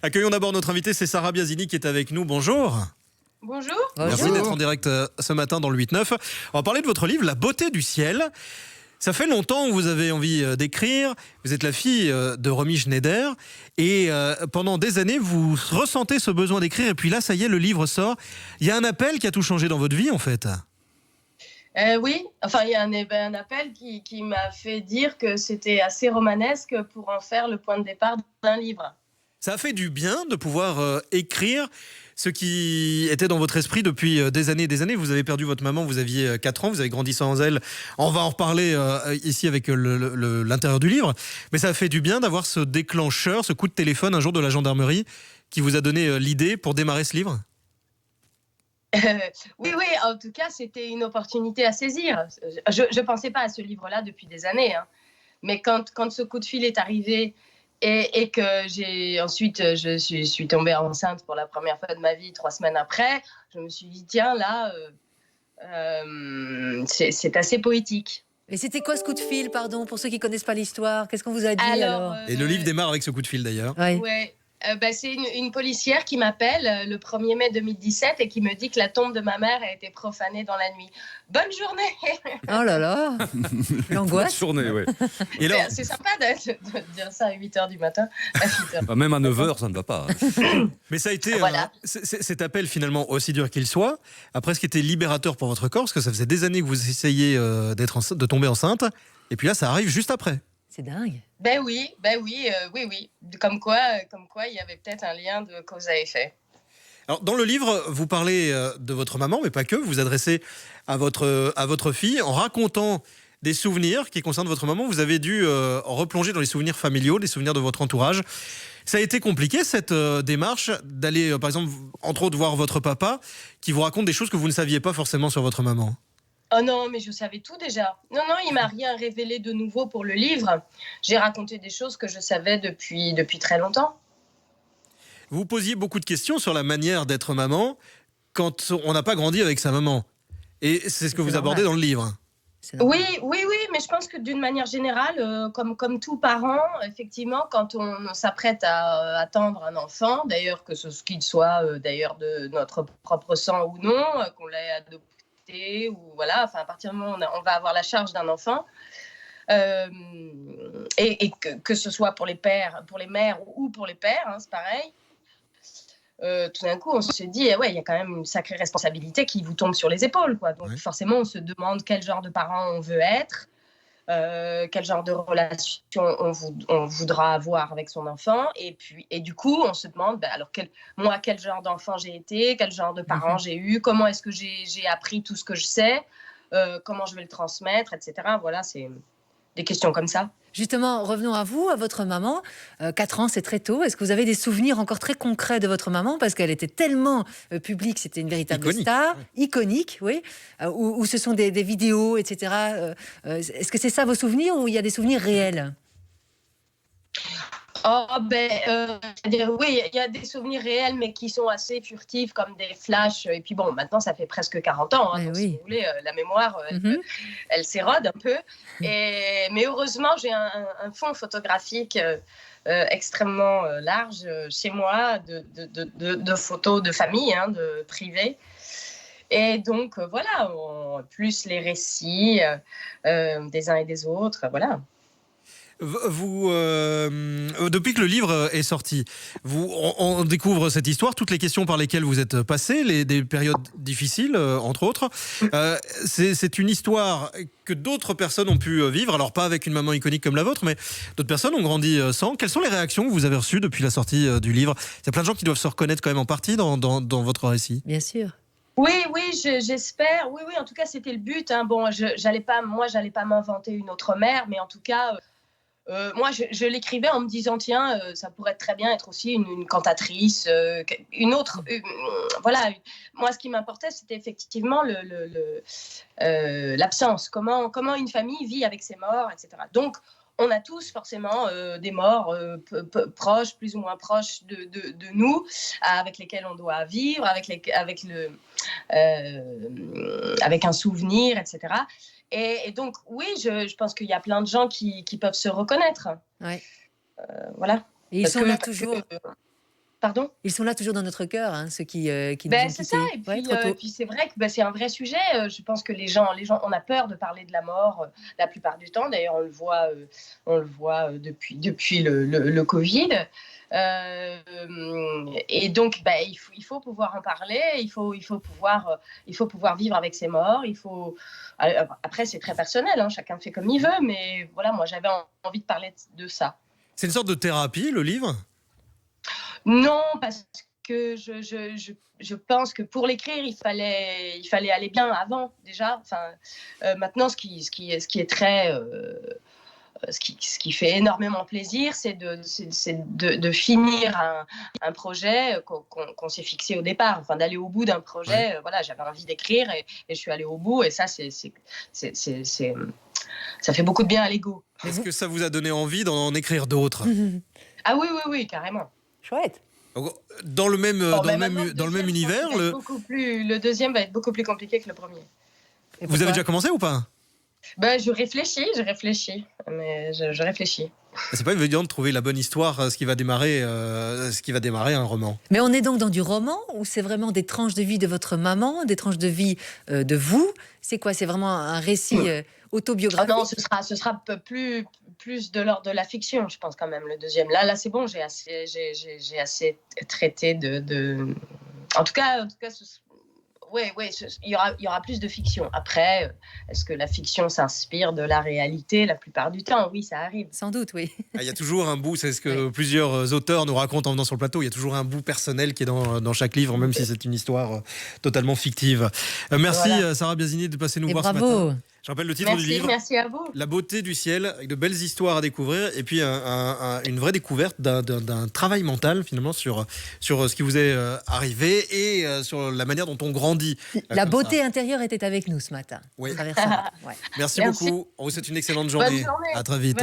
Accueillons d'abord notre invitée, c'est Sarah Biasini qui est avec nous. Bonjour. Bonjour. Merci d'être en direct ce matin dans le 8-9. On va parler de votre livre, La beauté du ciel. Ça fait longtemps que vous avez envie d'écrire. Vous êtes la fille de Romy Schneider. Et pendant des années, vous ressentez ce besoin d'écrire. Et puis là, ça y est, le livre sort. Il y a un appel qui a tout changé dans votre vie, en fait. Oui, enfin, il y a un appel qui m'a fait dire que c'était assez romanesque pour en faire le point de départ d'un livre. Ça a fait du bien de pouvoir écrire ce qui était dans votre esprit depuis des années et des années. Vous avez perdu votre maman, vous aviez 4 ans, vous avez grandi sans elle. On va en reparler ici avec l'intérieur du livre. Mais ça a fait du bien d'avoir ce déclencheur, ce coup de téléphone un jour de la gendarmerie qui vous a donné l'idée pour démarrer ce livre. Oui, en tout cas, c'était une opportunité à saisir. Je ne pensais pas à ce livre-là depuis des années. Hein. Mais quand ce coup de fil est arrivé et que je suis tombée enceinte pour la première fois de ma vie 3 semaines après, je me suis dit, tiens, là, c'est assez poétique. Et c'était quoi ce coup de fil, pardon, pour ceux qui ne connaissent pas l'histoire? Qu'est-ce qu'on vous a dit alors? Et le livre démarre avec ce coup de fil d'ailleurs. Oui. Ouais. C'est une policière qui m'appelle le 1er mai 2017 et qui me dit que la tombe de ma mère a été profanée dans la nuit. Bonne journée. Oh là là, l'angoisse. Journée, ouais. Et alors, c'est sympa de dire ça à 8h du matin. À 8h. Même à 9h, ça ne va pas. mais ça a été Voilà. cet appel finalement, aussi dur qu'il soit, après ce qui était libérateur pour votre corps, parce que ça faisait des années que vous essayiez de tomber enceinte, et puis là ça arrive juste après. C'est dingue. Oui. Comme quoi, il y avait peut-être un lien de cause à effet. Alors, dans le livre, vous parlez de votre maman, mais pas que. Vous vous adressez à votre fille en racontant des souvenirs qui concernent votre maman. Vous avez dû replonger dans les souvenirs familiaux, les souvenirs de votre entourage. Ça a été compliqué, cette démarche, d'aller, par exemple, entre autres, voir votre papa, qui vous raconte des choses que vous ne saviez pas forcément sur votre maman. Oh non, mais je savais tout déjà. Non, il m'a rien révélé de nouveau pour le livre. J'ai raconté des choses que je savais depuis très longtemps. Vous posiez beaucoup de questions sur la manière d'être maman quand on n'a pas grandi avec sa maman. Et c'est ce que vous abordez dans le livre. Oui, mais je pense que d'une manière générale, comme tout parent, effectivement, quand on s'apprête à attendre un enfant, d'ailleurs qu'il soit d'ailleurs de notre propre sang ou non, qu'on l'ait adopté ou voilà, enfin à partir du moment où on va avoir la charge d'un enfant, et que ce soit pour les pères, pour les mères ou pour les pères, hein, c'est pareil. Tout d'un coup, on se dit, il y a quand même une sacrée responsabilité qui vous tombe sur les épaules, quoi. Donc forcément, on se demande quel genre de parent on veut être, quel genre de relation on voudra avoir avec son enfant, et du coup, on se demande, alors quel genre d'enfant j'ai été, quel genre de parent j'ai eu, comment est-ce que j'ai appris tout ce que je sais, comment je vais le transmettre, etc. Voilà, c'est des questions comme ça. Justement, revenons à vous, à votre maman. 4 ans, c'est très tôt. Est-ce que vous avez des souvenirs encore très concrets de votre maman? Parce qu'elle était tellement publique, c'était une véritable star, iconique, oui. Où ce sont des vidéos, etc. Est-ce que c'est ça vos souvenirs ou il y a des souvenirs réels? C'est-à-dire, oui, il y a des souvenirs réels, mais qui sont assez furtifs, comme des flashs. Et puis bon, maintenant, ça fait presque 40 ans. Hein, donc, si vous voulez, la mémoire, elle s'érode un peu. Mais heureusement, j'ai un fond photographique extrêmement large chez moi, de photos de famille, hein, de privées. Et donc, voilà, plus les récits des uns et des autres, voilà. Vous, depuis que le livre est sorti, on découvre cette histoire, toutes les questions par lesquelles vous êtes passé, des périodes difficiles, entre autres. C'est une histoire que d'autres personnes ont pu vivre, alors pas avec une maman iconique comme la vôtre, mais d'autres personnes ont grandi sans. Quelles sont les réactions que vous avez reçues depuis la sortie du livre? Il y a plein de gens qui doivent se reconnaître quand même en partie dans votre récit. Bien sûr. Oui, j'espère. Oui, en tout cas, c'était le but. Hein. Bon, j'allais pas m'inventer une autre mère, mais en tout cas... moi, je l'écrivais en me disant, tiens, ça pourrait très bien être aussi une cantatrice, une autre. Voilà. Moi, ce qui m'importait, c'était effectivement l'absence. Comment une famille vit avec ses morts, etc. Donc, on a tous forcément des morts proches, plus ou moins proches de nous, avec lesquels on doit vivre, avec un souvenir, etc. Et donc, oui, je pense qu'il y a plein de gens qui peuvent se reconnaître. Ouais. Voilà. Et ils sont là toujours. Pardon? Ils sont là toujours dans notre cœur, hein, ceux qui nous ont C'est ça. quittés. Et Ouais, puis, trop tôt. puis c'est vrai que c'est un vrai sujet. Je pense que les gens, on a peur de parler de la mort la plupart du temps. D'ailleurs, on le voit depuis le Covid. Et donc, il faut pouvoir en parler. Il faut pouvoir vivre avec ses morts. Après, c'est très personnel. Hein, chacun fait comme il veut. Mais voilà, moi, j'avais envie de parler de ça. C'est une sorte de thérapie, le livre? Non, parce que je pense que pour l'écrire, il fallait aller bien avant déjà. Maintenant, ce qui fait énormément plaisir, c'est de finir un projet qu'on s'est fixé au départ, d'aller au bout d'un projet. Ouais. Voilà, j'avais envie d'écrire et je suis allée au bout, et ça, ça fait beaucoup de bien à l'ego. Est-ce que ça vous a donné envie d'en écrire d'autres? Ah oui, carrément. Chouette. Dans le même, dans le même univers, le deuxième va être beaucoup plus compliqué que le premier. vous avez déjà commencé ou pas? Je réfléchis, mais je réfléchis. C'est pas évident de trouver la bonne histoire, ce qui va démarrer un roman. Mais on est donc dans du roman ou c'est vraiment des tranches de vie de votre maman, des tranches de vie de vous? C'est quoi? C'est vraiment un récit autobiographique? Non, ce sera plus de l'ordre de la fiction, je pense, quand même, le deuxième. Là, c'est bon, j'ai assez traité de... En tout cas, il y aura plus de fiction. Après, est-ce que la fiction s'inspire de la réalité la plupart du temps? Oui, ça arrive. Sans doute, oui. Il y a toujours un bout, c'est ce que plusieurs auteurs nous racontent en venant sur le plateau, il y a toujours un bout personnel qui est dans chaque livre, même si c'est une histoire totalement fictive. Merci Sarah Biasini de passer nous voir ce matin. Je rappelle le titre du livre. Merci à vous. La beauté du ciel, avec de belles histoires à découvrir et puis une vraie découverte d'un travail mental finalement sur ce qui vous est arrivé et sur la manière dont on grandit. La beauté intérieure était avec nous ce matin. Oui. Ouais. Merci beaucoup. On vous souhaite une excellente journée. Bonne journée. À très vite.